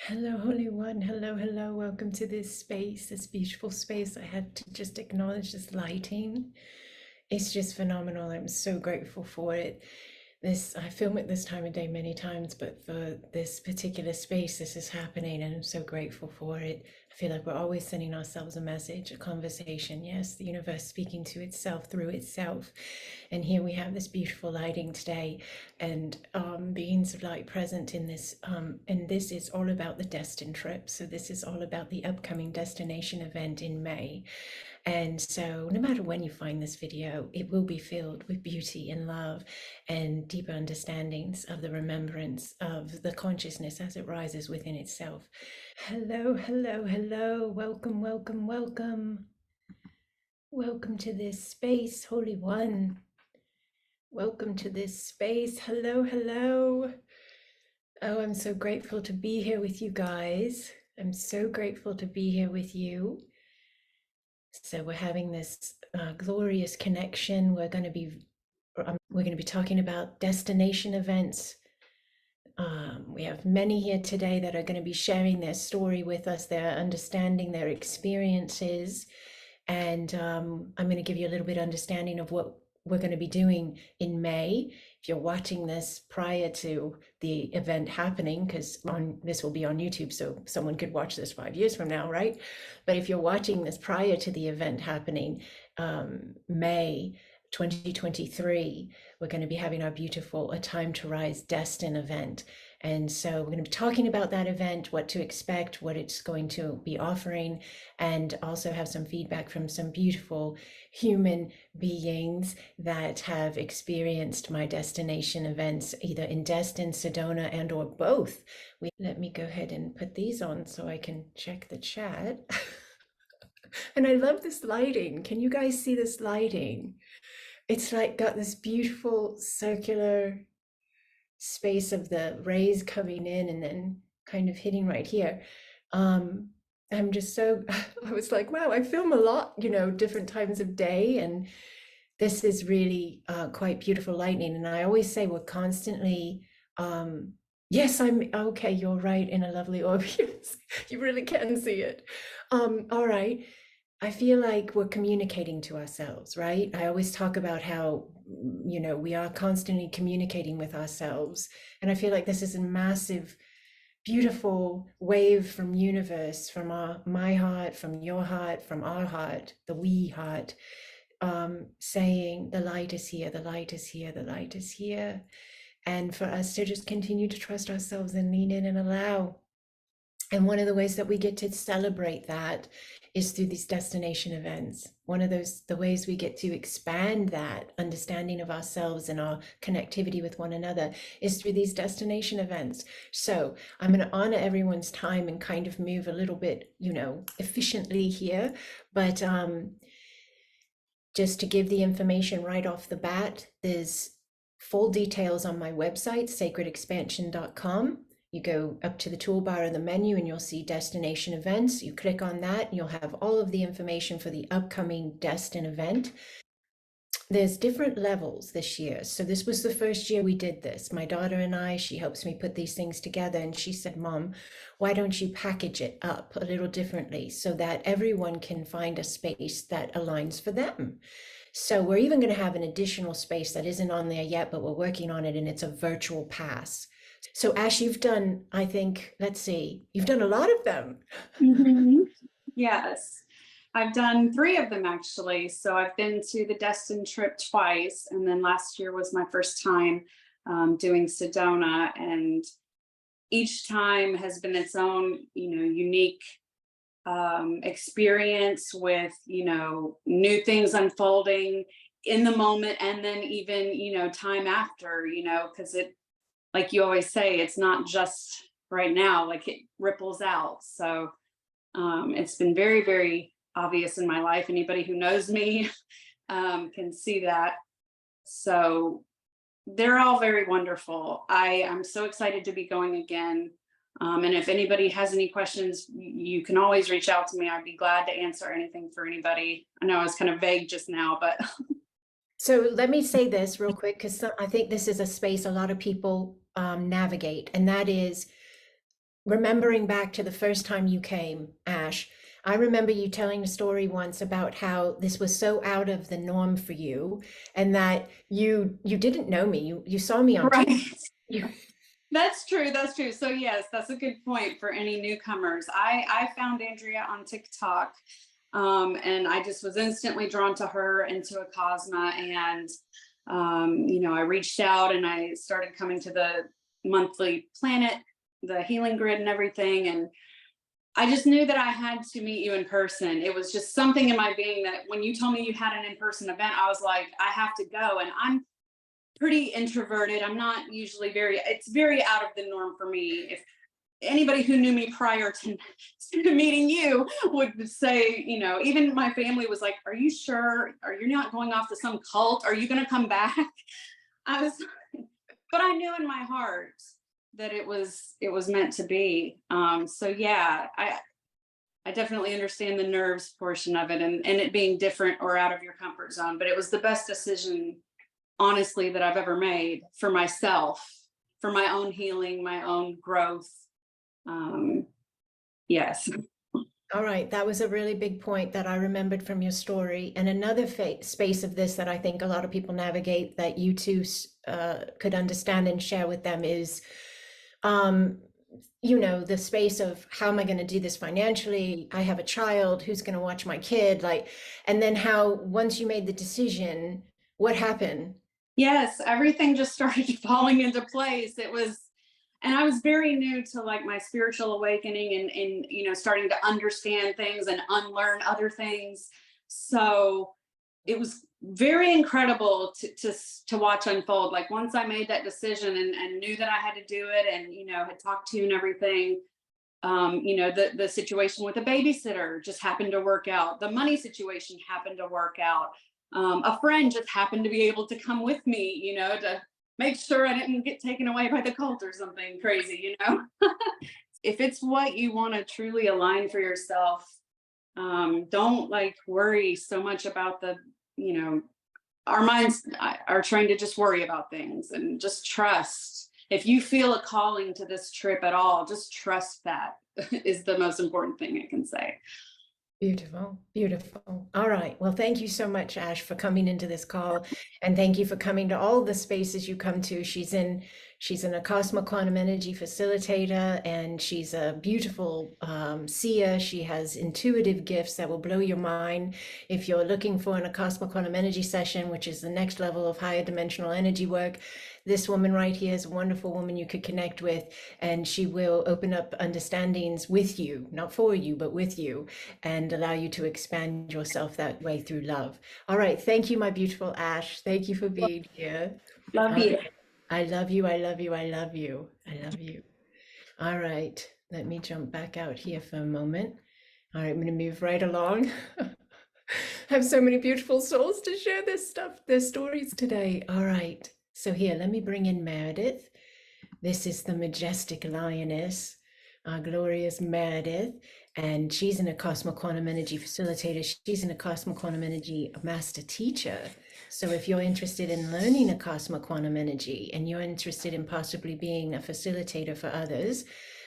Hello, Holy One. Hello, hello. Welcome to this space, this beautiful space. I had to just acknowledge this lighting. It's just phenomenal. I'm so grateful for it. I film it this time of day many times, but for this particular space, this is happening, and I'm so grateful for it. I feel like we're always sending ourselves a message, a conversation. Yes, the universe speaking to itself through itself. And here we have this beautiful lighting today, and beings of light present in this. And this is all about the destined trip. So this is all about the upcoming destination event in May. And so, no matter when you find this video, it will be filled with beauty and love and deeper understandings of the remembrance of the consciousness as it rises within itself. Hello, hello, hello. Welcome, welcome, welcome. Welcome to this space, Holy One. Welcome to this space. Hello, hello. Oh, I'm so grateful to be here with you guys. I'm so grateful to be here with you. So we're having this glorious connection. We're going to be talking about destination events. We have many here today that are going to be sharing their story with us, their understanding, their experiences, and I'm going to give you a little bit of understanding of what we're going to be doing in May. If you're watching this prior to the event happening, because this will be on YouTube, so someone could watch this 5 years from now, right? But if you're watching this prior to the event happening, May 2023, we're going to be having our beautiful A Time to Rise Destin event. And so we're going to be talking about that event, what to expect, what it's going to be offering, and also have some feedback from some beautiful human beings that have experienced my destination events, either in Destin, Sedona, and or both. Let me go ahead and put these on so I can check the chat. And I love this lighting. Can you guys see this lighting? It's like got this beautiful circular space of the rays coming in and then kind of hitting right here. I'm just so, I was like, wow, I film a lot, different times of day. And this is really quite beautiful lighting. And I always say we're constantly, yes, I'm okay. You're right, in a lovely orb. You really can see it. All right. I feel like we're communicating to ourselves, right? I always talk about how, we are constantly communicating with ourselves. And I feel like this is a massive, beautiful wave from universe, from my heart, from your heart, from our heart, the we heart, saying the light is here, the light is here, the light is here. And for us to just continue to trust ourselves and lean in and allow. And one of the ways that we get to celebrate that is through these destination events. One of the ways we get to expand that understanding of ourselves and our connectivity with one another is through these destination events. So I'm going to honor everyone's time and kind of move a little bit, efficiently here. But just to give the information right off the bat, there's full details on my website, sacredexpansion.com. You go up to the toolbar in the menu and you'll see destination events. You click on that and you'll have all of the information for the upcoming Destin event. There's different levels this year. So this was the first year we did this. My daughter and I, she helps me put these things together, and she said, Mom, why don't you package it up a little differently so that everyone can find a space that aligns for them? So we're even going to have an additional space that isn't on there yet, but we're working on it, and it's a virtual pass. So Ash, you've done, I think, let's see, you've done a lot of them. Yes, I've done 3 of them actually. So I've been to the Destin trip twice, and then last year was my first time doing Sedona, and each time has been its own, unique experience with, new things unfolding in the moment, and then even, time after, because it, like you always say, it's not just right now, like it ripples out. So it's been very, very obvious in my life. Anybody who knows me can see that. So they're all very wonderful. I am so excited to be going again. And if anybody has any questions, you can always reach out to me. I'd be glad to answer anything for anybody. I know I was kind of vague just now, but. So let me say this real quick, because I think this is a space a lot of people navigate, and that is remembering back to the first time you came, Ash, I remember you telling a story once about how this was so out of the norm for you, and that you didn't know me. You saw me on TV. Right. That's true. That's true. So yes, that's a good point for any newcomers. I found Andrea on TikTok, and I just was instantly drawn to her and to Acasma, and I reached out and I started coming to the monthly planet, the healing grid, and everything, and I just knew that I had to meet you in person. It was just something in my being that when you told me you had an in-person event, I was like, I have to go. And I'm pretty introverted. I'm not usually it's very out of the norm for me. If anybody who knew me prior to meeting you would say, even my family was like, are you sure? Are you not going off to some cult? Are you going to come back? I was, but I knew in my heart that it was meant to be. So yeah, I definitely understand the nerves portion of it, and it being different or out of your comfort zone, but it was the best decision, honestly, that I've ever made for myself, for my own healing, my own growth. Yes. All right, that was a really big point that I remembered from your story. And another space of this that I think a lot of people navigate that you two could understand and share with them is, um, the space of how am I going to do this financially? I have a child, who's going to watch my kid? Like, and then how once you made the decision, what happened? Yes, everything just started falling into place. And I was very new to like my spiritual awakening, and starting to understand things and unlearn other things. So it was very incredible to watch unfold. Like once I made that decision and knew that I had to do it, and had talked to you and everything, the situation with the babysitter just happened to work out. The money situation happened to work out. A friend just happened to be able to come with me, to make sure I didn't get taken away by the cult or something crazy. If it's what you want to truly align for yourself, don't like worry so much about our minds are trained to just worry about things, and just trust. If you feel a calling to this trip at all, just trust that is the most important thing I can say. Beautiful, beautiful. All right. Well, thank you so much, Ash, for coming into this call, and thank you for coming to all the spaces you come to. She's an Acasma quantum energy facilitator, and she's a beautiful seer. She has intuitive gifts that will blow your mind. If you're looking for an Acasma quantum energy session, which is the next level of higher dimensional energy work, this woman right here is a wonderful woman you could connect with, and she will open up understandings with you, not for you, but with you, and allow you to expand yourself that way through love. All right. Thank you, my beautiful Ash. Thank you for being here. Love All you. right. I love you. I love you. I love you. I love you. All right. Let me jump back out here for a moment. All right. I'm going to move right along. I have so many beautiful souls to share this stuff, their stories today. All right. So here, let me bring in Meredith. This is the majestic lioness, our glorious Meredith, and she's an Acasma Quantum Energy facilitator. She's an Acasma Quantum Energy master teacher. So if you're interested in learning Acasma Quantum Energy and you're interested in possibly being a facilitator for others,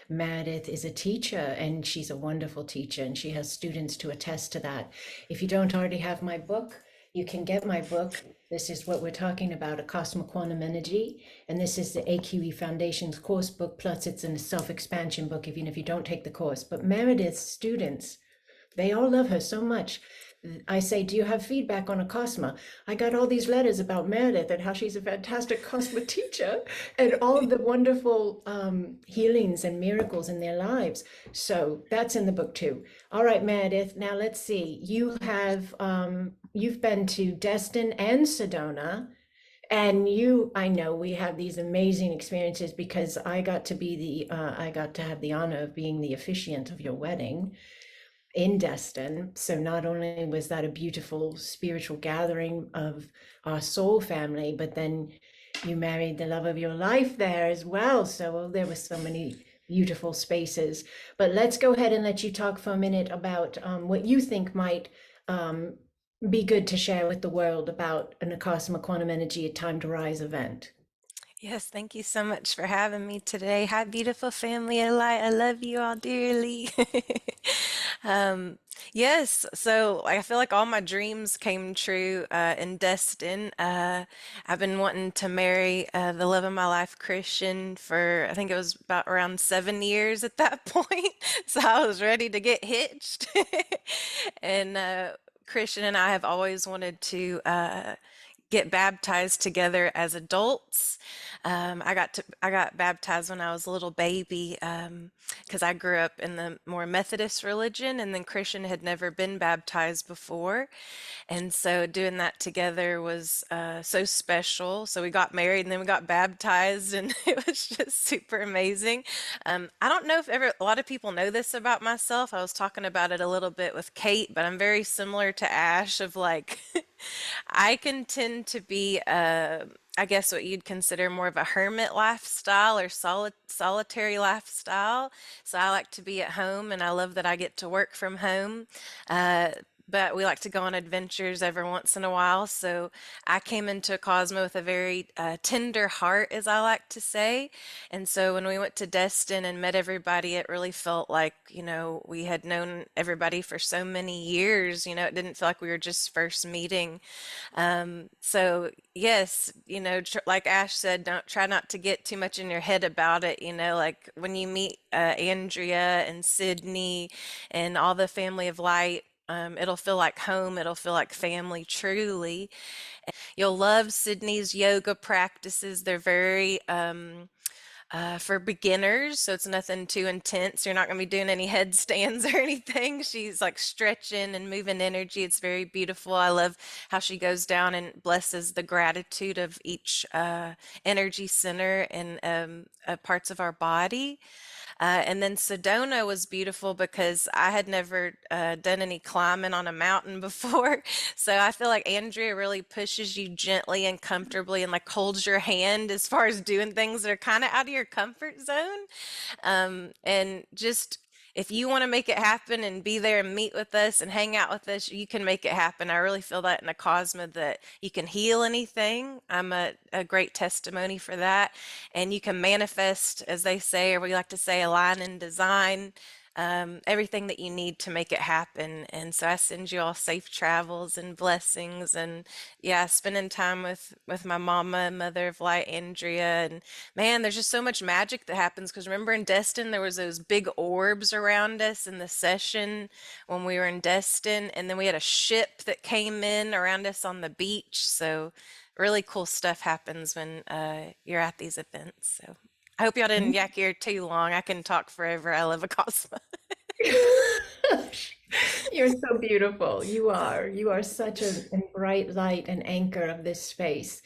Meredith is a teacher, and she's a wonderful teacher, and she has students to attest to that. If you don't already have my book, you can get my book. This is what we're talking about, Acasma Quantum Energy, and this is the AQE Foundations course book, plus it's a self-expansion book, even if you don't take the course. But Meredith's students, they all love her so much. I say, do you have feedback on Acasma? I got all these letters about Meredith and how she's a fantastic Acasma teacher and all of the wonderful healings and miracles in their lives. So that's in the book too. All right, Meredith, now let's see. You have, you've been to Destin and Sedona. And I know we have these amazing experiences because I got to have the honor of being the officiant of your wedding in Destin. So not only was that a beautiful spiritual gathering of our soul family, but then you married the love of your life there as well. So there were so many beautiful spaces. But let's go ahead and let you talk for a minute about what you think might be good to share with the world about an Acasma Quantum Energy A Time to Rise event. Yes, thank you so much for having me today. Hi, beautiful family of light. I love you all dearly. Um, yes, so I feel like all my dreams came true in Destin. I've been wanting to marry the love of my life, Christian, for I think it was about around 7 years at that point. So I was ready to get hitched. And Christian and I have always wanted to get baptized together as adults. I got baptized when I was a little baby because I grew up in the more Methodist religion, and then Christian had never been baptized before. And so doing that together was so special. So we got married and then we got baptized, and it was just super amazing. I don't know if ever a lot of people know this about myself. I was talking about it a little bit with Kate, but I'm very similar to Ash of like I can tend to be I guess what you'd consider more of a hermit lifestyle or solitary lifestyle. So I like to be at home and I love that I get to work from home. Uh, but we like to go on adventures every once in a while. So I came into Cosmo with a very tender heart, as I like to say. And so when we went to Destin and met everybody, it really felt like, we had known everybody for so many years. It didn't feel like we were just first meeting. So yes, like Ash said, don't try not to get too much in your head about it. Like when you meet Andrea and Sydney and all the family of light, it'll feel like home. It'll feel like family, truly. You'll love Sydney's yoga practices. They're very for beginners, so it's nothing too intense. You're not going to be doing any headstands or anything. She's like stretching and moving energy. It's very beautiful. I love how she goes down and blesses the gratitude of each energy center and parts of our body. And then Sedona was beautiful because I had never done any climbing on a mountain before. So I feel like Andrea really pushes you gently and comfortably and like holds your hand as far as doing things that are kind of out of your comfort zone. And just if you want to make it happen and be there and meet with us and hang out with us, you can make it happen. I really feel that in a Cosmo that you can heal anything. I'm a great testimony for that. And you can manifest, as they say, or we like to say, align and design. Everything that you need to make it happen. And so I send you all safe travels and blessings. And yeah, spending time with my mama, mother of light, Andrea. And man, there's just so much magic that happens. Because remember in Destin, there was those big orbs around us in the session when we were in Destin. And then we had a ship that came in around us on the beach. So really cool stuff happens when you're at these events. So I hope y'all didn't yak ear too long. I can talk forever. I love Acasma. You're so beautiful. You are. You are such a bright light and anchor of this space.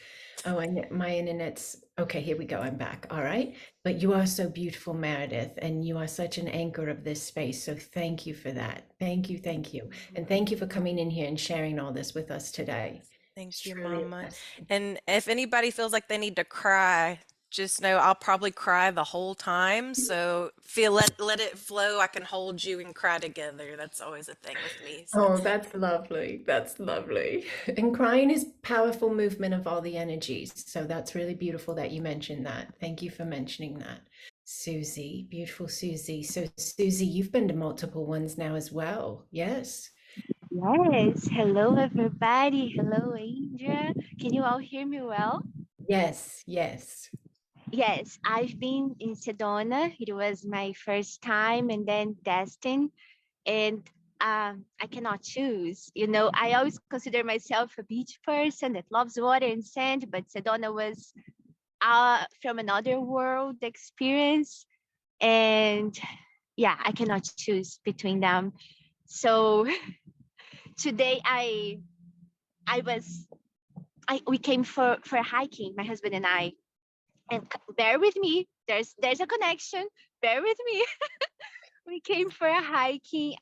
Oh, and my internet's okay. Here we go. I'm back. All right. But you are so beautiful, Meredith, and you are such an anchor of this space. So thank you for that. Thank you. Thank you. And thank you for coming in here and sharing all this with us today. It's Thank you, truly a Mama. blessing. And if anybody feels like they need to cry, just know I'll probably cry the whole time. So feel let it flow. I can hold you and cry together. That's always a thing with me. So Oh, that's lovely. That's lovely. And crying is powerful movement of all the energies. So that's really beautiful that you mentioned that. Thank you for mentioning that. Susie, beautiful Susie. So Susie, you've been to multiple ones now as well. Yes. Yes, hello everybody. Hello, Andrea. Can you all hear me well? Yes, yes. Yes, I've been in Sedona. It was my first time, and then Destin, and I cannot choose. I always consider myself a beach person that loves water and sand, but Sedona was from another world experience, and yeah, I cannot choose between them. So today I was we came for hiking, my husband and I. And bear with me, there's a connection. Bear with me. We came for a hiking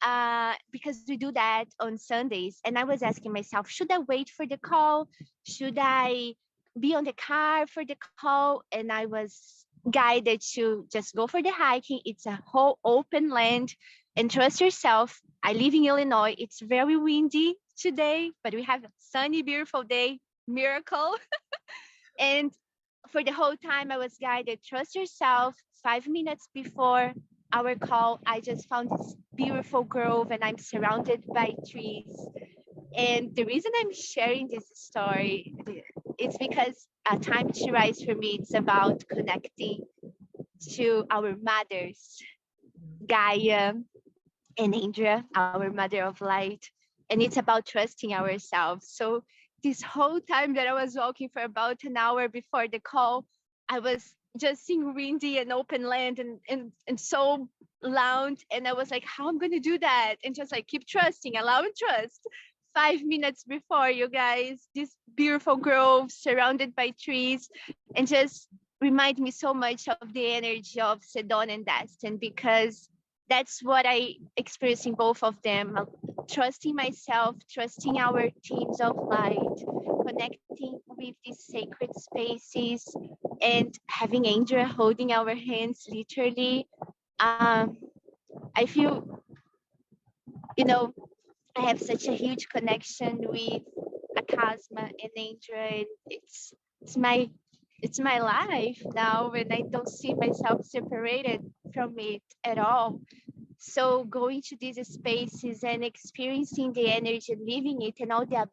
because we do that on Sundays. And I was asking myself, should I wait for the call? Should I be on the car for the call? And I was guided to just go for the hiking. It's a whole open land and trust yourself. I live in Illinois. It's very windy today, but we have a sunny, beautiful day. Miracle. And for the whole time I was guided, trust yourself. 5 minutes before our call, I just found this beautiful grove and I'm surrounded by trees. And the reason I'm sharing this story is because Time to Rise for me, it's about connecting to our mothers, Gaia and Andrea, our mother of light. And it's about trusting ourselves. So this whole time that I was walking for about an hour before the call, I was just seeing windy and open land and so loud. And I was like, how I'm gonna do that? And just like keep trusting, allow and trust. 5 minutes before, you guys, this beautiful grove surrounded by trees, and just remind me so much of the energy of Sedona and Destin, because that's what I experienced in both of them. Trusting myself, trusting our teams of light, connecting with these sacred spaces, and having Andrea holding our hands literally. I feel, you know, I have such a huge connection with Acasma and Andrea. And it's my life now, and I don't see myself separated from it at all. So going to these spaces and experiencing the energy, living it, and all the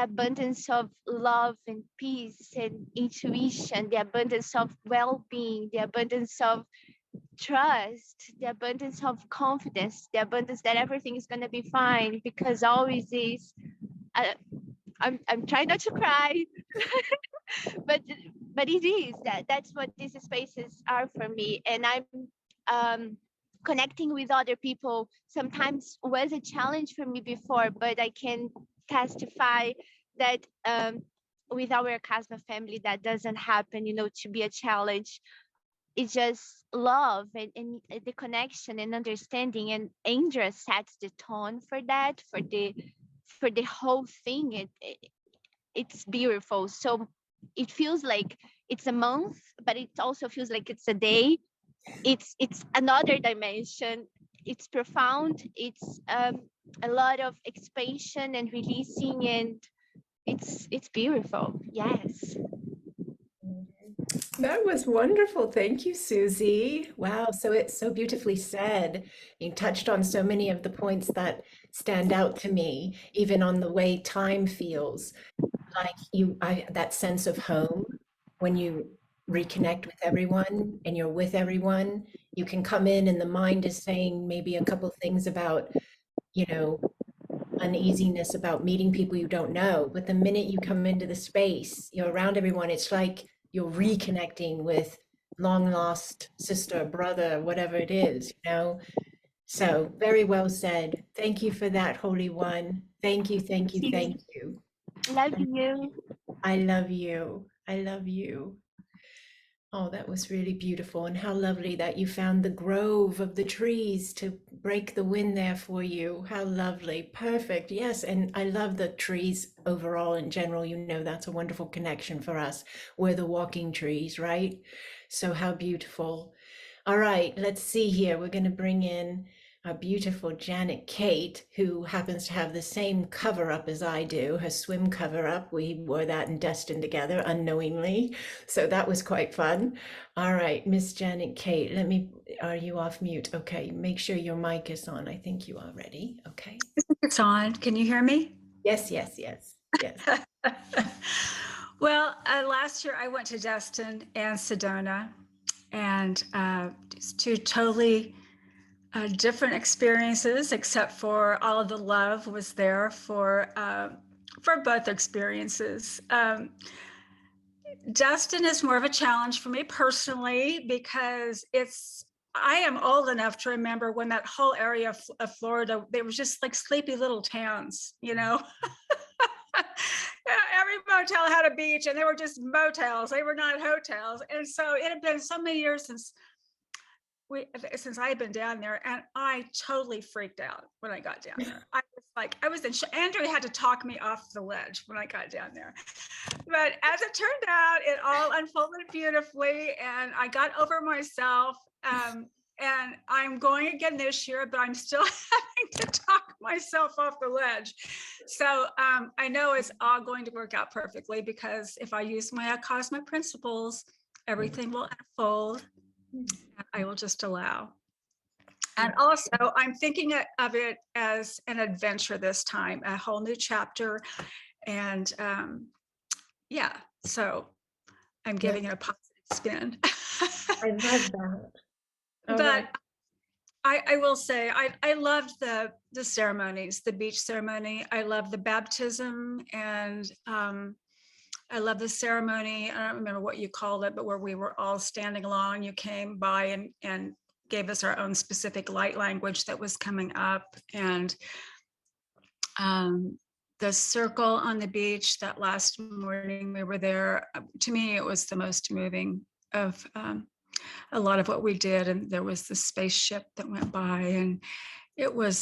abundance of love and peace and intuition, the abundance of well-being, the abundance of trust, the abundance of confidence, the abundance that everything is going to be fine, because always is. Uh, I'm trying not to cry, but it is that's what these spaces are for me. And I'm um, connecting with other people sometimes was a challenge for me before, but I can testify that with our Acasma family that doesn't happen, to be a challenge. It's just love and the connection and understanding, and Andrea sets the tone for that, for the whole thing. It's beautiful. So it feels like it's a month, but it also feels like it's a day. It's another dimension. It's profound. It's a lot of expansion and releasing, and it's beautiful. Yes. That was wonderful. Thank you, Susie. Wow, so it's so beautifully said. You touched on so many of the points that stand out to me, even on the way time feels. Like that sense of home when you reconnect with everyone and you're with everyone, you can come in and the mind is saying maybe a couple things about, you know, uneasiness about meeting people you don't know. But the minute you come into the space, you're around everyone, it's like you're reconnecting with long lost sister, brother, whatever it is, you know? So very well said. Thank you for that, Holy One. Thank you, thank you, thank you. Love you. I love you. I love you. Oh, that was really beautiful. And how lovely that you found the grove of the trees to break the wind there for you. How lovely. Perfect. Yes. And I love the trees overall in general. You know, that's a wonderful connection for us. We're the walking trees, right? So how beautiful. All right, let's see here. We're going to bring in our beautiful Janet Kate, who happens to have the same cover up as I do, her swim cover up. We wore that in Destin together unknowingly. So that was quite fun. All right, Miss Janet Kate, are you off mute? Okay, make sure your mic is on. I think you are ready. Okay. It's on. Can you hear me? Yes, yes, yes, yes. Well, last year I went to Destin and Sedona, and it's two totally different experiences, except for all of the love was there for both experiences. Destin is more of a challenge for me personally because I am old enough to remember when that whole area of Florida, they were just like sleepy little towns, you know. Every motel had a beach, and they were just motels. They were not hotels. And so it had been so many years since I had been down there, and I totally freaked out when I got down there. I was in Andrea had to talk me off the ledge when I got down there. But as it turned out, it all unfolded beautifully, and I got over myself. and I'm going again this year, but I'm still having to talk myself off the ledge. So I know it's all going to work out perfectly, because if I use my Acasma principles, everything will unfold. I will just allow. And also, I'm thinking of it as an adventure this time, a whole new chapter. And yeah, so I'm giving it a positive spin. I love that. All But right. I will say, I loved the ceremonies, the beach ceremony. I love the baptism, and I love the ceremony. I don't remember what you called it, but where we were all standing along, you came by and gave us our own specific light language that was coming up. And the circle on the beach that last morning we were there, to me, it was the most moving of a lot of what we did. And there was the spaceship that went by, and it was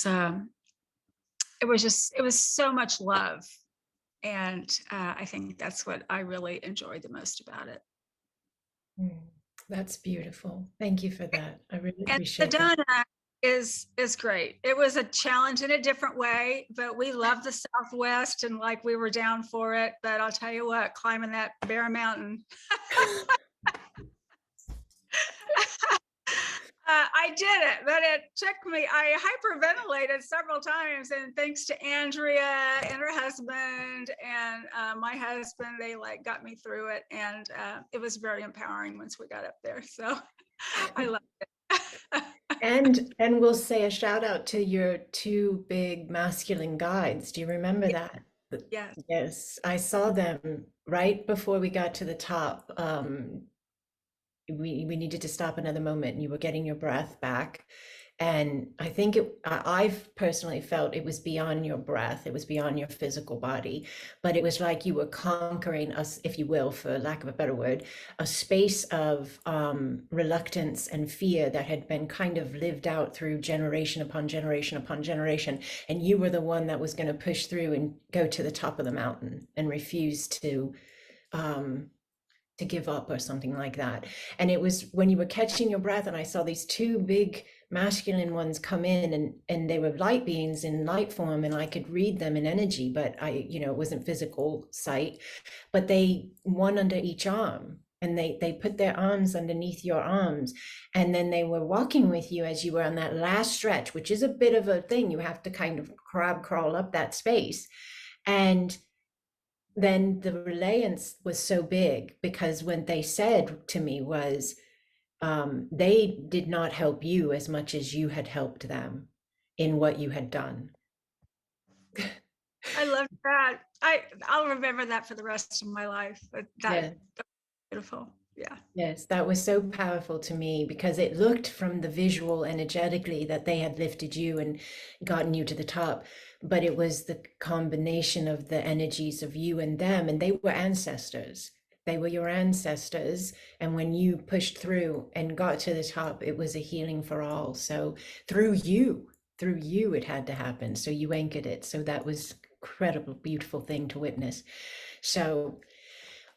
so much love. And I think that's what I really enjoyed the most about it. That's beautiful. Thank you for that. I really And appreciate that. Sedona is great. It was a challenge in a different way, but we love the Southwest, and like we were down for it. But I'll tell you what, climbing that Bear Mountain. I did it, but it took me, I hyperventilated several times, and thanks to Andrea and her husband and my husband, they like got me through it. And it was very empowering once we got up there. So I loved it. And we'll say a shout out to your two big masculine guides. Do you remember that? Yes. Yes, I saw them right before we got to the top. We needed to stop another moment, and you were getting your breath back. And I think I've personally felt it was beyond your breath, it was beyond your physical body, but it was like you were conquering us, if you will, for lack of a better word, a space of reluctance and fear that had been kind of lived out through generation upon generation upon generation. And you were the one that was going to push through and go to the top of the mountain and refuse to give up or something like that. And it was when you were catching your breath, and I saw these two big masculine ones come in, and they were light beings in light form, and I could read them in energy, but it wasn't physical sight, but they, one under each arm, and they put their arms underneath your arms, and then they were walking with you as you were on that last stretch, which is a bit of a thing. You have to kind of crab crawl up that space. And then the reliance was so big, because what they said to me was they did not help you as much as you had helped them in what you had done. I love that. I'll remember that for the rest of my life. That's beautiful. Yeah. Yes, that was so powerful to me, because it looked from the visual energetically that they had lifted you and gotten you to the top, but it was the combination of the energies of you and them, and they were ancestors. They were your ancestors, and when you pushed through and got to the top, it was a healing for all. So through you, it had to happen. So you anchored it. So that was incredible, beautiful thing to witness. So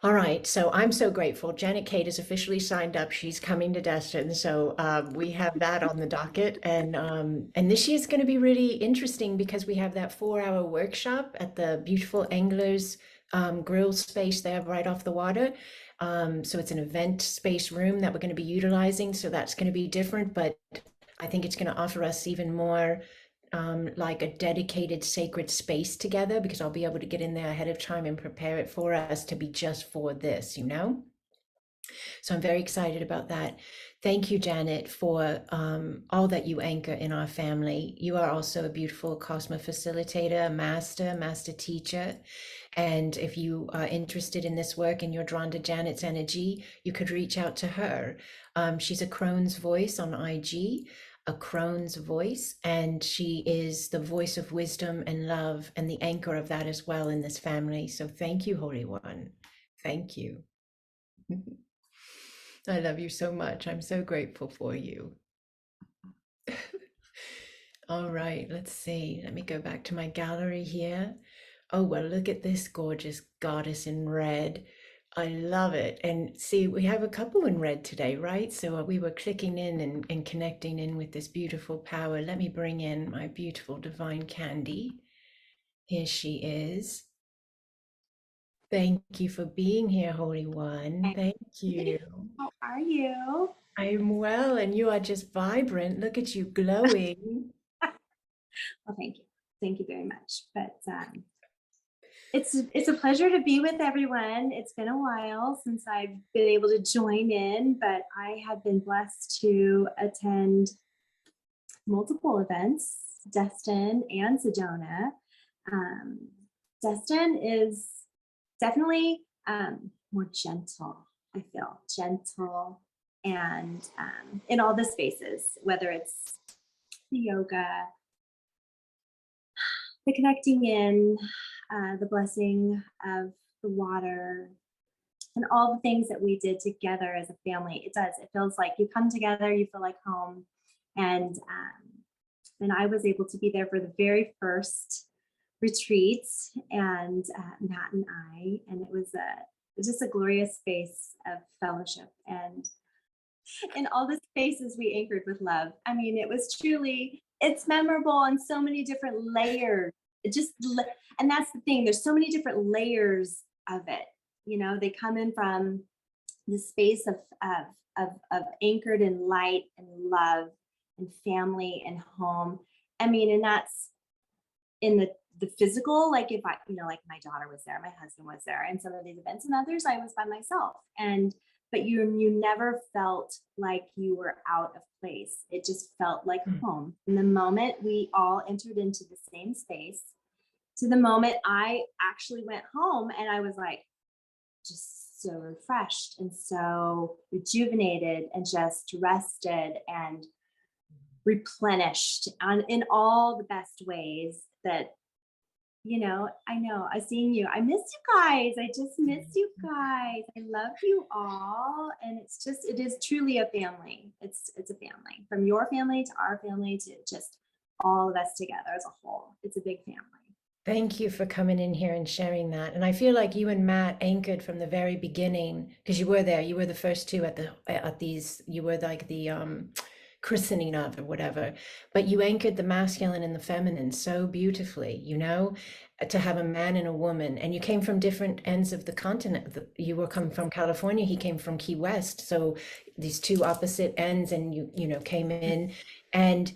all right, so I'm so grateful. Janet Kate is officially signed up. She's coming to Destin, so we have that on the docket, and this year's going to be really interesting, because we have that 4-hour workshop at the beautiful Anglers grill space there right off the water. So it's an event space room that we're going to be utilizing. So that's going to be different, but I think it's going to offer us even more like a dedicated sacred space together, because I'll be able to get in there ahead of time and prepare it for us to be just for this, So I'm very excited about that. Thank you, Janet, for all that you anchor in our family. You are also a beautiful Cosmo facilitator, master teacher. And if you are interested in this work and you're drawn to Janet's energy, you could reach out to her. She's a Crone's Voice on IG. A Crone's Voice, and she is the voice of wisdom and love, and the anchor of that as well in this family. So thank you, Holy One. Thank you. I love you so much. I'm so grateful for you. All right, let's see. Let me go back to my gallery here. Oh, well, look at this gorgeous goddess in red. I love it. And see, we have a couple in red today, right? So we were clicking in and connecting in with this beautiful power. Let me bring in my beautiful divine Candy. Here she is. Thank you for being here, Holy One. Thank you. How are you? I'm well, and you are just vibrant. Look at you glowing. Well, thank you. Thank you very much. But it's a pleasure to be with everyone. It's been a while since I've been able to join in, but I have been blessed to attend multiple events, Destin and Sedona. Destin is definitely more gentle. I feel gentle, and in all the spaces, whether it's the yoga, the connecting in, the blessing of the water, and all the things that we did together as a family. It does. It feels like you come together, you feel like home. And I was able to be there for the very first retreat, and Matt and I, and it was just a glorious space of fellowship. And in all the spaces we anchored with love. I mean, it was truly, it's memorable on so many different layers. And that's the thing, there's so many different layers of it. You know, they come in from the space of anchored in light and love and family and home. I mean, and that's in the physical, like if I, you know, like my daughter was there, my husband was there, and some of these events, and others I was by myself. But you never felt like you were out of place. It just felt like home. And the moment we all entered into the same space, to the moment I actually went home, and I was like, just so refreshed and so rejuvenated and just rested and replenished in all the best ways that, you know, I seen you. I miss you guys. I just miss you guys. I love you all. And it is truly a family. It's a family, from your family to our family to just all of us together as a whole. It's a big family. Thank you for coming in here and sharing that. And I feel like you and Matt anchored from the very beginning, because you were there. You were the first two at these. You were like the christening of or whatever. But you anchored the masculine and the feminine so beautifully. You know, to have a man and a woman, and you came from different ends of the continent. You were coming from California. He came from Key West. So these two opposite ends, and you know came in. And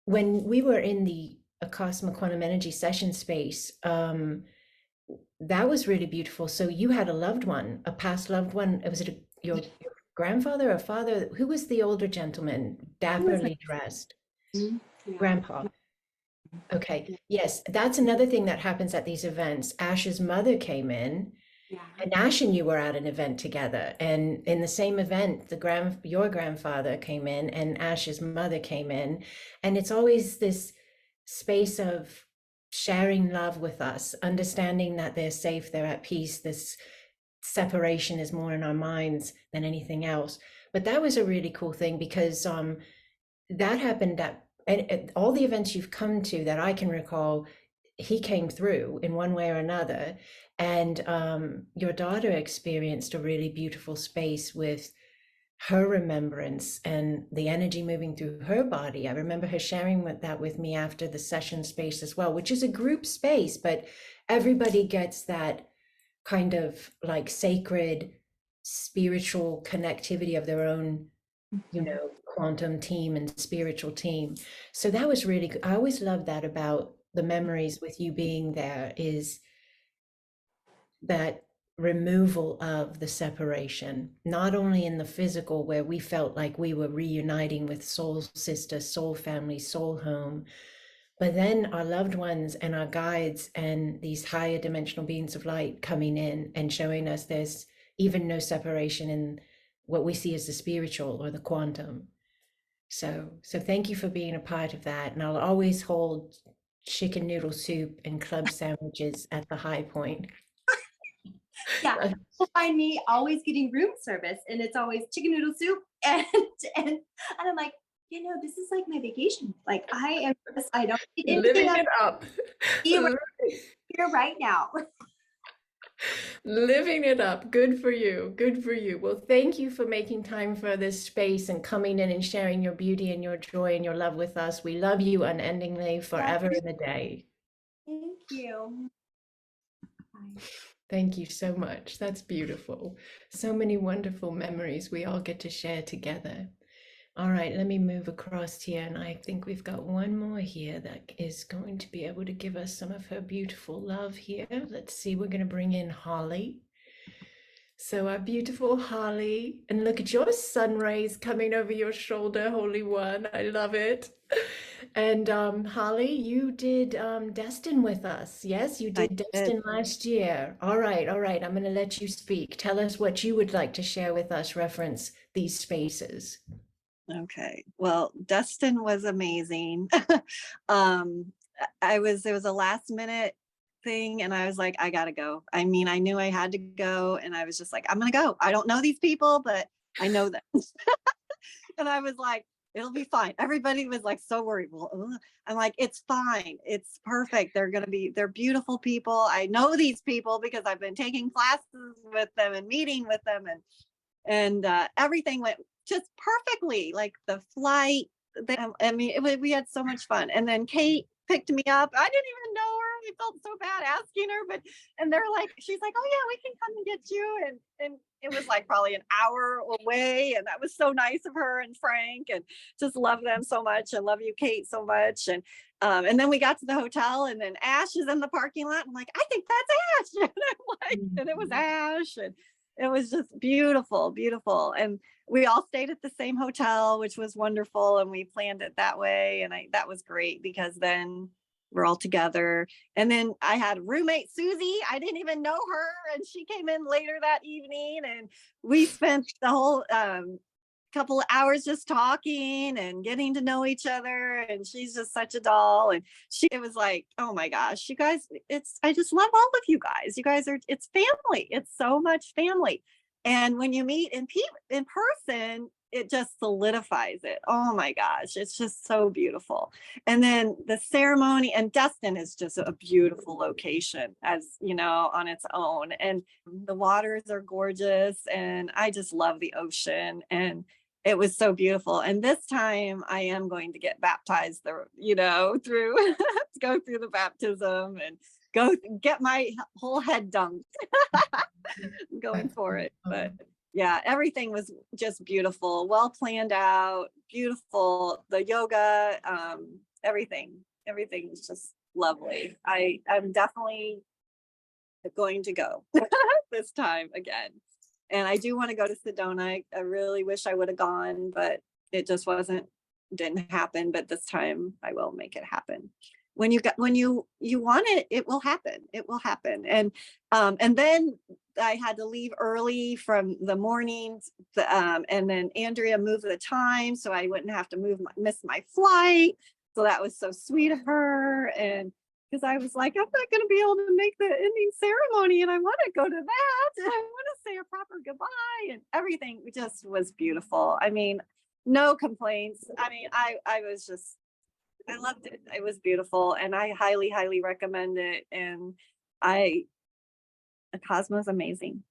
when we were in the Acasma quantum energy session space, that was really beautiful. So you had a loved one, a past loved one. Was it your grandfather or father? Who was the older gentleman, dapperly dressed? Yeah. Grandpa. Okay. Yes, that's another thing that happens at these events. Ash's mother came in, and Ash and you were at an event together. And in the same event, your grandfather came in, and Ash's mother came in, and it's always this space of sharing love with us, understanding that they're safe, they're at peace. This separation is more in our minds than anything else. But that was a really cool thing, because that happened at all the events you've come to that I can recall. He came through in one way or another, and your daughter experienced a really beautiful space with her remembrance and the energy moving through her body. I remember her sharing that with me after the session space as well, which is a group space, but everybody gets that kind of like sacred spiritual connectivity of their own, you know, quantum team and spiritual team. So that was really good. I always love that about the memories with you being there, is that removal of the separation, not only in the physical where we felt like we were reuniting with soul sister, soul family, soul home, but then our loved ones and our guides and these higher dimensional beings of light coming in and showing us there's even no separation in what we see as the spiritual or the quantum. So thank you for being a part of that. And I'll always hold chicken noodle soup and club sandwiches at the high point. Yeah, you'll find me always getting room service, and it's always chicken noodle soup, and I'm like, you know, this is like my vacation. Like I don't need anything Living it up. here right now. Living it up. Good for you. Good for you. Well, thank you for making time for this space and coming in and sharing your beauty and your joy and your love with us. We love you unendingly, forever and a day. Thank you. Bye. Thank you so much. That's beautiful. So many wonderful memories we all get to share together. All right, let me move across here, and I think we've got one more here that is going to be able to give us some of her beautiful love here. Let's see, we're going to bring in Holly. So our beautiful Holly, and look at your sun rays coming over your shoulder, Holy One. I love it. And Holly, you did Destin with us. Yes, you I did did. Destin last year. All right, all right. I'm going to let you speak. Tell us what you would like to share with us, reference these spaces. Okay. Well, Destin was amazing. It was a last minute thing and I was like, I gotta go. I mean, I knew I had to go and I was just like, I'm gonna go. I don't know these people, but I know them. And I was like, it'll be fine. Everybody was like so worried. Well, I'm like, it's fine. It's perfect. They're beautiful people. I know these people because I've been taking classes with them and meeting with them and everything went just perfectly. Like the flight, we had so much fun. And then Kate picked me up. I didn't even know her. I felt so bad asking her, and they're like, she's like, oh yeah, we can come and get you. And it was like probably an hour away. And that was so nice of her and Frank, and just love them so much. And love you, Kate, so much. And then we got to the hotel and then Ash is in the parking lot. I'm like, I think that's Ash. And I'm like, and it was Ash. And it was just beautiful, beautiful. And we all stayed at the same hotel, which was wonderful. And we planned it that way. And that was great because then we're all together. And then I had roommate Susie. I didn't even know her. And she came in later that evening and we spent the whole couple of hours just talking and getting to know each other. And she's just such a doll. And it was like, oh my gosh, you guys, I just love all of you guys. You guys it's family. It's so much family. And when you meet in person, it just solidifies it. Oh my gosh, it's just so beautiful. And then the ceremony, and Destin is just a beautiful location, as you know, on its own. And the waters are gorgeous, and I just love the ocean. And it was so beautiful. And this time I am going to get baptized, through go through the baptism and go get my whole head dunked. Going for it. But yeah, everything was just beautiful, well planned out, beautiful. The yoga, everything was just lovely. I'm definitely going to go this time again. And I do want to go to Sedona. I really wish I would have gone, but it just didn't happen. But this time I will make it happen. When you want it, it will happen. It will happen. And then I had to leave early from the mornings, and then Andrea moved the time so I wouldn't have to miss my flight. So that was so sweet of her. And because I was like, I'm not going to be able to make the ending ceremony, and I want to go to that, and I want to say a proper goodbye, and everything just was beautiful. I mean, no complaints. I mean, I loved it. It was beautiful, and I highly, highly recommend it. And Acasma is amazing.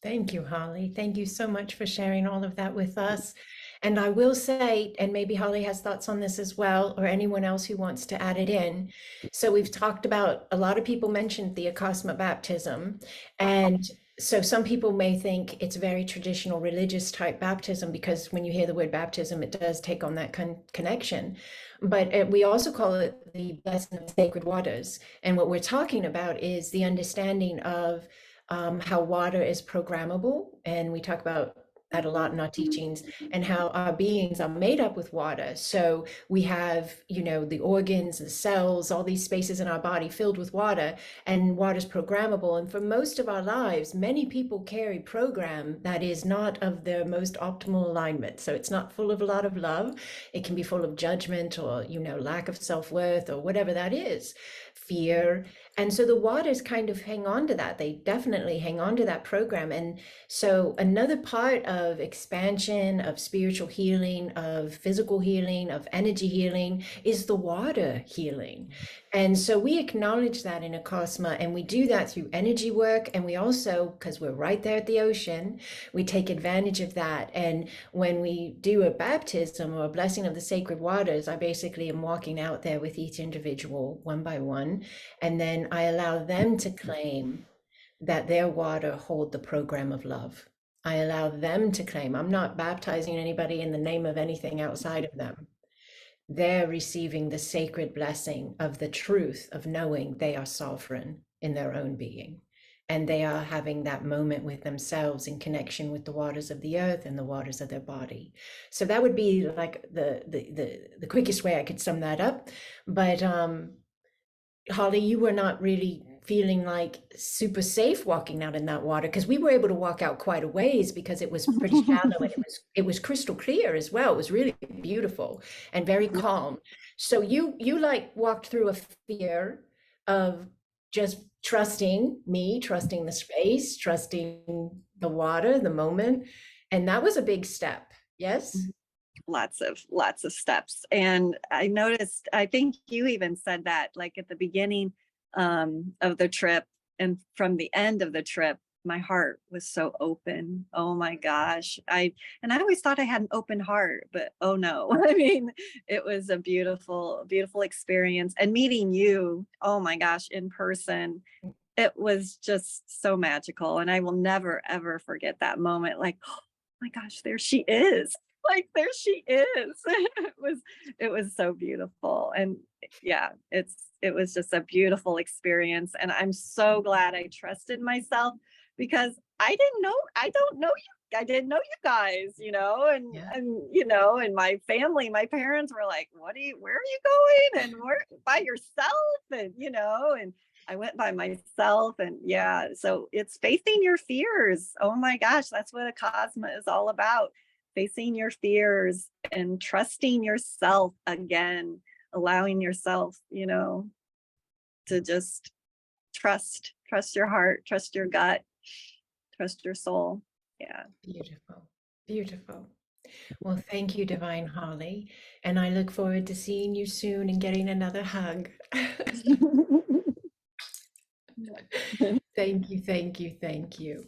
Thank you, Holly. Thank you so much for sharing all of that with us. And I will say, and maybe Holly has thoughts on this as well, or anyone else who wants to add it in. So we've talked about, a lot of people mentioned the Acasma baptism. And so some people may think it's very traditional religious type baptism, because when you hear the word baptism, it does take on that connection. But we also call it the blessing of sacred waters. And what we're talking about is the understanding of how water is programmable. And we talk about that a lot in our teachings, and how our beings are made up with water. So we have, the organs, the cells, all these spaces in our body filled with water, and water is programmable. And for most of our lives, many people carry program that is not of their most optimal alignment. So it's not full of a lot of love. It can be full of judgment or, lack of self-worth or whatever that is, fear. And so the waters kind of hang on to that. They definitely hang on to that program. And so another part of expansion, of spiritual healing, of physical healing, of energy healing is the water healing. And so we acknowledge that in Acasma, and we do that through energy work. And we also, because we're right there at the ocean, we take advantage of that. And when we do a baptism or a blessing of the sacred waters, I basically am walking out there with each individual one by one. And then I allow them to claim that their water hold the program of love. I allow them to claim. I'm not baptizing anybody in the name of anything outside of them. They're receiving the sacred blessing of the truth of knowing they are sovereign in their own being. And they are having that moment with themselves in connection with the waters of the earth and the waters of their body. So that would be like the quickest way I could sum that up. But Holly, you were not really feeling like super safe walking out in that water, because we were able to walk out quite a ways because it was pretty shallow and it was crystal clear as well. It was really beautiful and very calm. So you like walked through a fear of just trusting me, trusting the space, trusting the water, the moment. And that was a big step. Yes? Lots of steps. And I noticed, I think you even said that like at the beginning of the trip, and from the end of the trip, my heart was so open. Oh my gosh. I always thought I had an open heart, but oh no. I mean, it was a beautiful, beautiful experience. And meeting you, oh my gosh, in person, it was just so magical. And I will never, ever forget that moment. Like, oh my gosh, there she is. Like, there she is. It was so beautiful. And yeah, it was just a beautiful experience. And I'm so glad I trusted myself, because I don't know you. I didn't know you guys, and you know, and my family, my parents were like, where are you going? And where by yourself? And and I went by myself. And yeah, so it's facing your fears. Oh my gosh, that's what Acasma is all about. Facing your fears and trusting yourself again, allowing yourself, to just trust your heart, trust your gut, trust your soul. Yeah. Beautiful. Beautiful. Well, thank you, Divine Holly. And I look forward to seeing you soon and getting another hug. Thank you, thank you, thank you.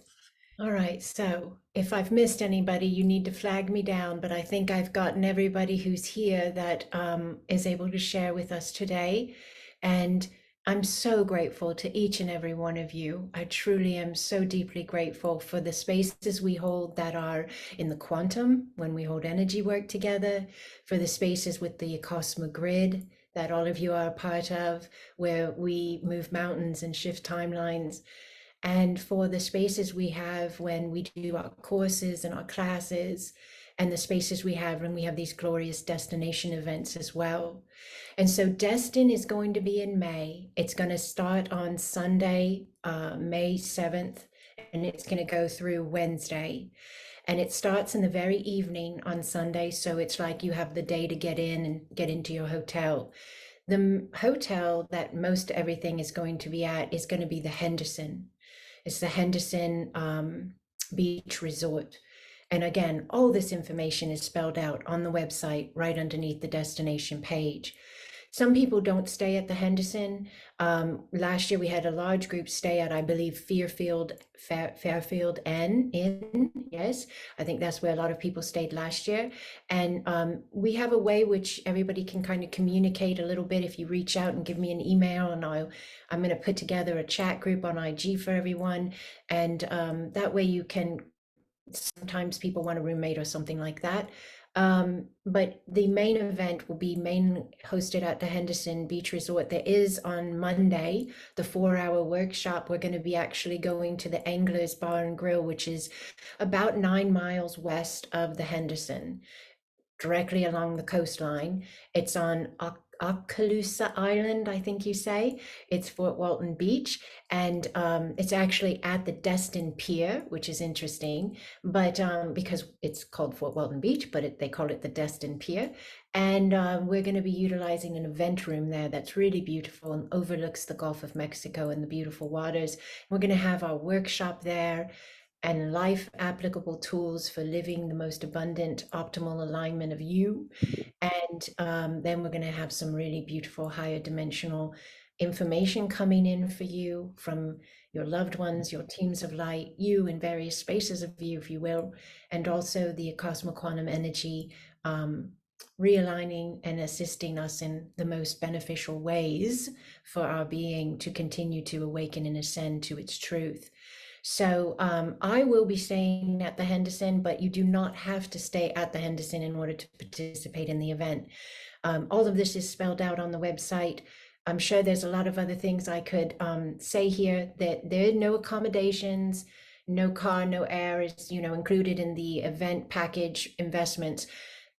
All right, so if I've missed anybody, you need to flag me down, but I think I've gotten everybody who's here that is able to share with us today. And I'm so grateful to each and every one of you. I truly am so deeply grateful for the spaces we hold that are in the quantum, when we hold energy work together, for the spaces with the Acasma grid that all of you are a part of, where we move mountains and shift timelines, and for the spaces we have when we do our courses and our classes, and the spaces we have when we have these glorious destination events as well. And so Destin is going to be in May. It's going to start on Sunday, May 7th, and it's going to go through Wednesday. And it starts in the very evening on Sunday, so it's like you have the day to get in and get into your hotel. The hotel that most everything is going to be at is going to be the Henderson. It's the Henderson Beach Resort. And again, all this information is spelled out on the website right underneath the destination page. Some people don't stay at the Henderson. Last year we had a large group stay at, I believe, Fairfield Inn. Yes, I think that's where a lot of people stayed last year. And we have a way which everybody can kind of communicate a little bit. If you reach out and give me an email, and I'm going to put together a chat group on IG for everyone. And that way you can, sometimes people want a roommate or something like that. But the main event will be hosted at the Henderson Beach Resort. There is on Monday, the 4-hour workshop. We're going to be actually going to the Anglers Bar and Grill, which is about 9 miles west of the Henderson, directly along the coastline. It's on Okaloosa Island, I think you say. It's Fort Walton Beach, and it's actually at the Destin Pier, which is interesting, but because it's called Fort Walton Beach, but they call it the Destin Pier. And we're going to be utilizing an event room there that's really beautiful and overlooks the Gulf of Mexico and the beautiful waters. We're going to have our workshop there and life applicable tools for living the most abundant, optimal alignment of you. And then we're going to have some really beautiful higher dimensional information coming in for you from your loved ones, your teams of light, you in various spaces of you, if you will, and also the Acasma quantum energy realigning and assisting us in the most beneficial ways for our being to continue to awaken and ascend to its truth. So I will be staying at the Henderson, but you do not have to stay at the Henderson in order to participate in the event. All of this is spelled out on the website. I'm sure there's a lot of other things I could say here, that there are no accommodations, no car, no air is, included in the event package investments.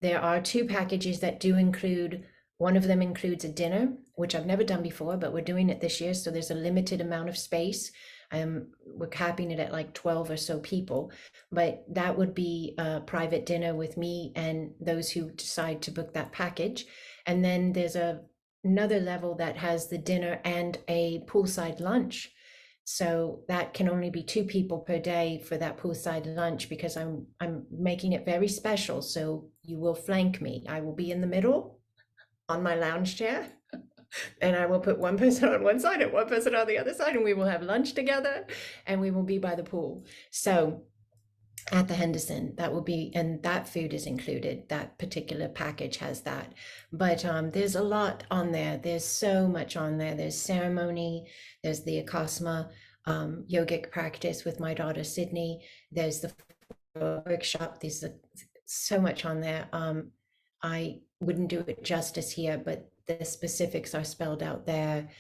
There are 2 packages that do include, one of them includes a dinner, which I've never done before, but we're doing it this year. So there's a limited amount of space. We're capping it at like 12 or so people, but that would be a private dinner with me and those who decide to book that package. And then there's another level that has the dinner and a poolside lunch. So that can only be 2 people per day for that poolside lunch, because I'm making it very special. So you will flank me. I will be in the middle on my lounge chair. And I will put one person on one side and one person on the other side, and we will have lunch together, and we will be by the pool. So at the Henderson, that will be, and that food is included. That particular package has that. But there's a lot on there. There's so much on there. There's ceremony. There's the Acasma yogic practice with my daughter, Sydney. There's the workshop. There's so much on there. I wouldn't do it justice here, but the specifics are spelled out there.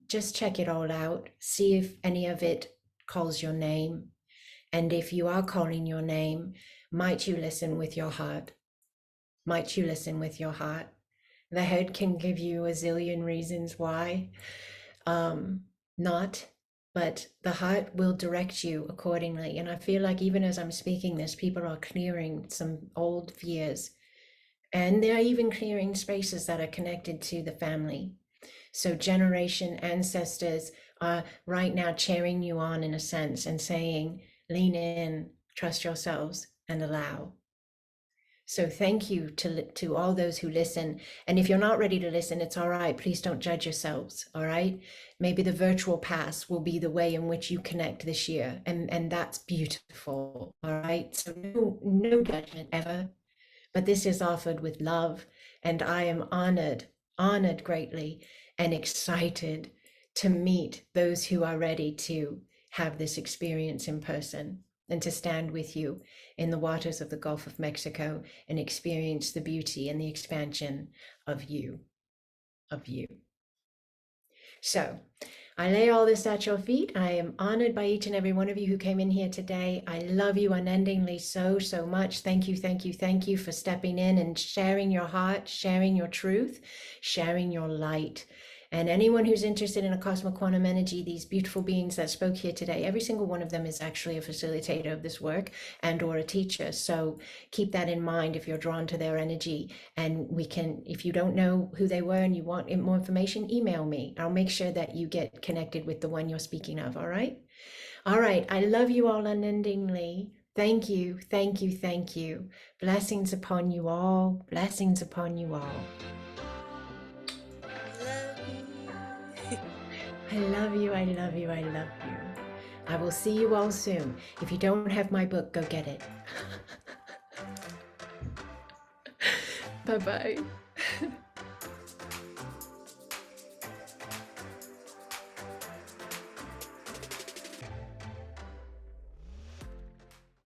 Just check it all out. See if any of it calls your name. And if you are calling your name, might you listen with your heart? Might you listen with your heart? The head can give you a zillion reasons why not, but the heart will direct you accordingly. And I feel like even as I'm speaking this, people are clearing some old fears. And they're even clearing spaces that are connected to the family. So generation ancestors are right now cheering you on in a sense and saying, lean in, trust yourselves, and allow. So thank you to all those who listen. And if you're not ready to listen, it's all right. Please don't judge yourselves, all right? Maybe the virtual pass will be the way in which you connect this year. And that's beautiful, all right? So no judgment ever. But this is offered with love, and I am honored greatly and excited to meet those who are ready to have this experience in person and to stand with you in the waters of the Gulf of Mexico and experience the beauty and the expansion of you. So I lay all this at your feet. I am honored by each and every one of you who came in here today. I love you unendingly so much. Thank you for stepping in and sharing your heart, sharing your truth, sharing your light. And anyone who's interested in Acasma quantum energy, these beautiful beings that spoke here today, every single one of them is actually a facilitator of this work and or a teacher. So keep that in mind if you're drawn to their energy. And we can, if you don't know who they were and you want more information, email me. I'll make sure that you get connected with the one you're speaking of, all right? All right, I love you all unendingly. Thank you. Blessings upon you all. Blessings upon you all. I love you. I will see you all soon. If you don't have my book, go get it. Bye-bye.